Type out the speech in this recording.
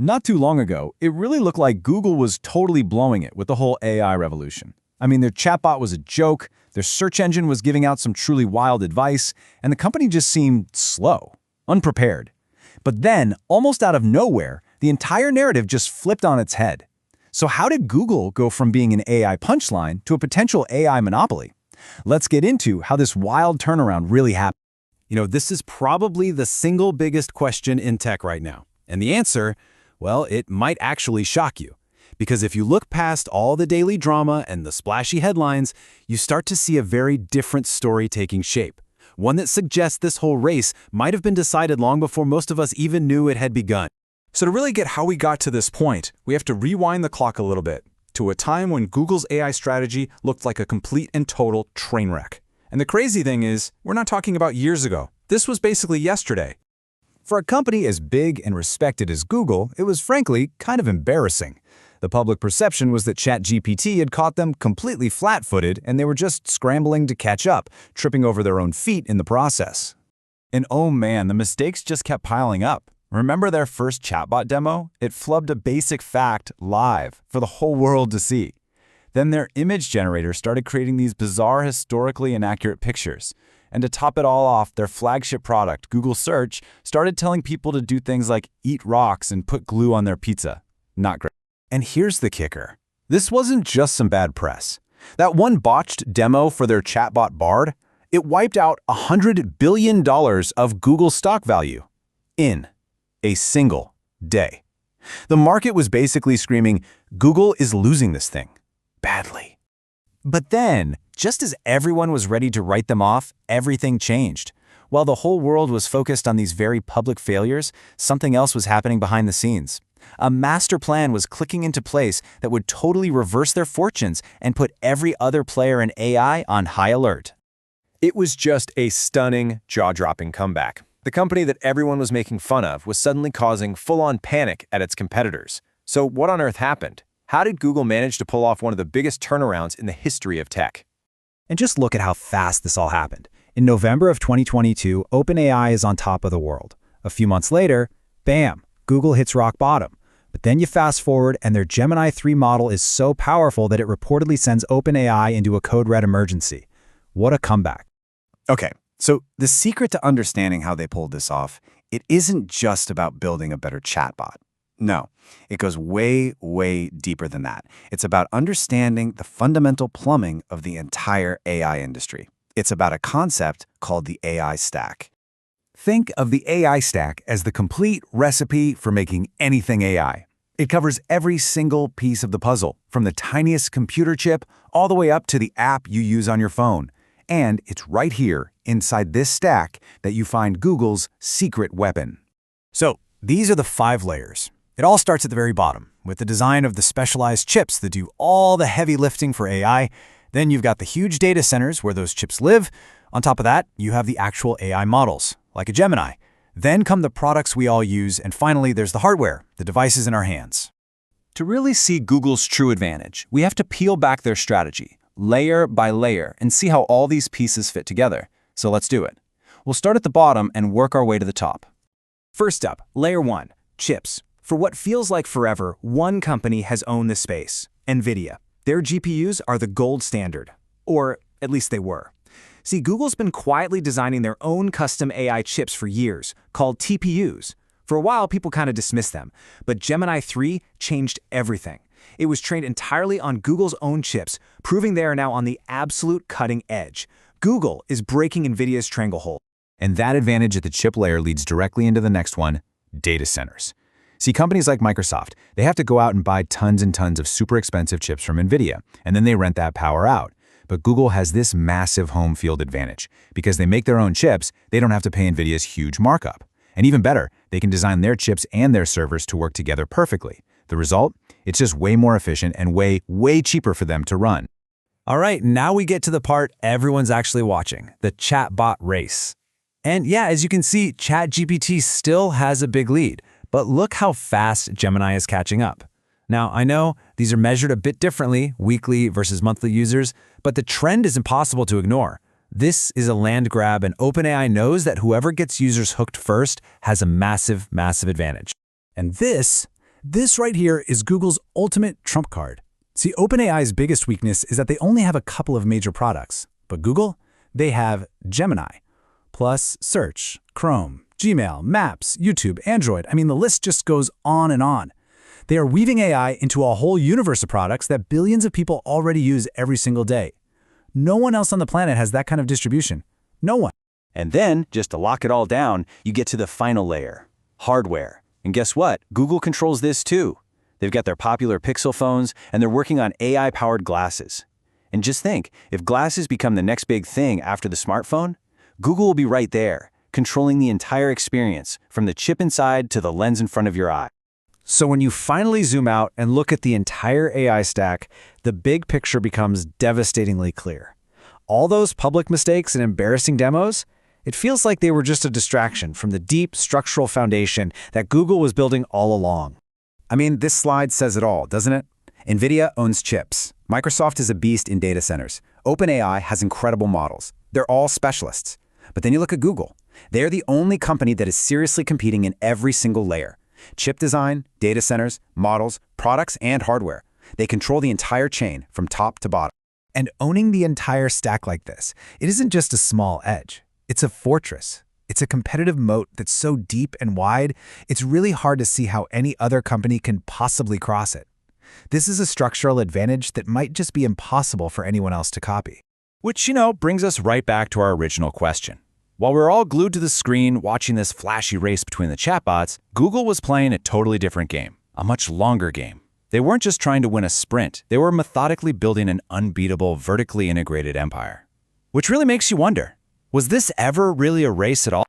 Not too long ago, it really looked like Google was totally blowing it with the whole AI revolution. I mean, their chatbot was a joke, their search engine was giving out some truly wild advice, and the company just seemed slow, unprepared. But then, almost out of nowhere, the entire narrative just flipped on its head. So how did Google go from being an AI punchline to a potential AI monopoly? Let's get into how this wild turnaround really happened. This is probably the single biggest question in tech right now. And the answer, well, it might actually shock you. Because if you look past all the daily drama and the splashy headlines, you start to see a very different story taking shape. One that suggests this whole race might have been decided long before most of us even knew it had begun. So to really get how we got to this point, we have to rewind the clock a little bit, to a time when Google's AI strategy looked like a complete and total train wreck. And the crazy thing is, we're not talking about years ago. This was basically yesterday. For a company as big and respected as Google, it was frankly kind of embarrassing. The public perception was that ChatGPT had caught them completely flat-footed and they were just scrambling to catch up, tripping over their own feet in the process. And oh man, the mistakes just kept piling up. Remember their first chatbot demo? It flubbed a basic fact live for the whole world to see. Then their image generator started creating these bizarre, historically inaccurate pictures. And to top it all off, their flagship product, Google Search, started telling people to do things like eat rocks and put glue on their pizza. Not great. And here's the kicker. This wasn't just some bad press. That one botched demo for their chatbot Bard, it wiped out $100 billion of Google stock value in a single day. The market was basically screaming, Google is losing this thing badly. But then, just as everyone was ready to write them off, everything changed. While the whole world was focused on these very public failures, something else was happening behind the scenes. A master plan was clicking into place that would totally reverse their fortunes and put every other player in AI on high alert. It was just a stunning, jaw-dropping comeback. The company that everyone was making fun of was suddenly causing full-on panic at its competitors. So what on earth happened? How did Google manage to pull off one of the biggest turnarounds in the history of tech? And just look at how fast this all happened. In November of 2022, OpenAI is on top of the world. A few months later, bam, Google hits rock bottom. But then you fast forward and their Gemini 3 model is so powerful that it reportedly sends OpenAI into a code red emergency. What a comeback. Okay, so the secret to understanding how they pulled this off, it isn't just about building a better chatbot. No, it goes way, way deeper than that. It's about understanding the fundamental plumbing of the entire AI industry. It's about a concept called the AI stack. Think of the AI stack as the complete recipe for making anything AI. It covers every single piece of the puzzle, from the tiniest computer chip all the way up to the app you use on your phone. And it's right here, inside this stack, that you find Google's secret weapon. So, these are the 5 layers. It all starts at the very bottom, with the design of the specialized chips that do all the heavy lifting for AI. Then you've got the huge data centers where those chips live. On top of that, you have the actual AI models, like a Gemini. Then come the products we all use, and finally there's the hardware, the devices in our hands. To really see Google's true advantage, we have to peel back their strategy, layer by layer, and see how all these pieces fit together. So let's do it. We'll start at the bottom and work our way to the top. First up, layer 1, chips. For what feels like forever, one company has owned this space, NVIDIA. Their GPUs are the gold standard, or at least they were. See, Google's been quietly designing their own custom AI chips for years, called TPUs. For a while, people kind of dismissed them, but Gemini 3 changed everything. It was trained entirely on Google's own chips, proving they are now on the absolute cutting edge. Google is breaking NVIDIA's stranglehold. And that advantage at the chip layer leads directly into the next one, data centers. See, companies like Microsoft, they have to go out and buy tons and tons of super expensive chips from NVIDIA, and then they rent that power out. But Google has this massive home field advantage. Because they make their own chips, they don't have to pay NVIDIA's huge markup. And even better, they can design their chips and their servers to work together perfectly. The result? It's just way more efficient and way, way cheaper for them to run. All right, now we get to the part everyone's actually watching, the chatbot race. And yeah, as you can see, ChatGPT still has a big lead. But look how fast Gemini is catching up. Now, I know these are measured a bit differently, weekly versus monthly users, but the trend is impossible to ignore. This is a land grab, and OpenAI knows that whoever gets users hooked first has a massive, massive advantage. And this This right here is Google's ultimate trump card. See, OpenAI's biggest weakness is that they only have a couple of major products. But Google, they have Gemini, plus Search, Chrome, Gmail, Maps, YouTube, Android. I mean, the list just goes on and on. They are weaving AI into a whole universe of products that billions of people already use every single day. No one else on the planet has that kind of distribution. No one. And then, just to lock it all down, you get to the final layer, hardware. And guess what? Google controls this too. They've got their popular Pixel phones, and they're working on AI-powered glasses. And just think, if glasses become the next big thing after the smartphone, Google will be right there, controlling the entire experience, from the chip inside to the lens in front of your eye. So when you finally zoom out and look at the entire AI stack, the big picture becomes devastatingly clear. All those public mistakes and embarrassing demos, it feels like they were just a distraction from the deep structural foundation that Google was building all along. I mean, this slide says it all, doesn't it? NVIDIA owns chips. Microsoft is a beast in data centers. OpenAI has incredible models. They're all specialists. But then you look at Google. They're the only company that is seriously competing in every single layer. Chip design, data centers, models, products, and hardware. They control the entire chain from top to bottom. And owning the entire stack like this, it isn't just a small edge. It's a fortress. It's a competitive moat that's so deep and wide, it's really hard to see how any other company can possibly cross it. This is a structural advantage that might just be impossible for anyone else to copy. Which, brings us right back to our original question. While we're all glued to the screen watching this flashy race between the chatbots, Google was playing a totally different game, a much longer game. They weren't just trying to win a sprint, they were methodically building an unbeatable, vertically integrated empire. Which really makes you wonder, was this ever really a race at all?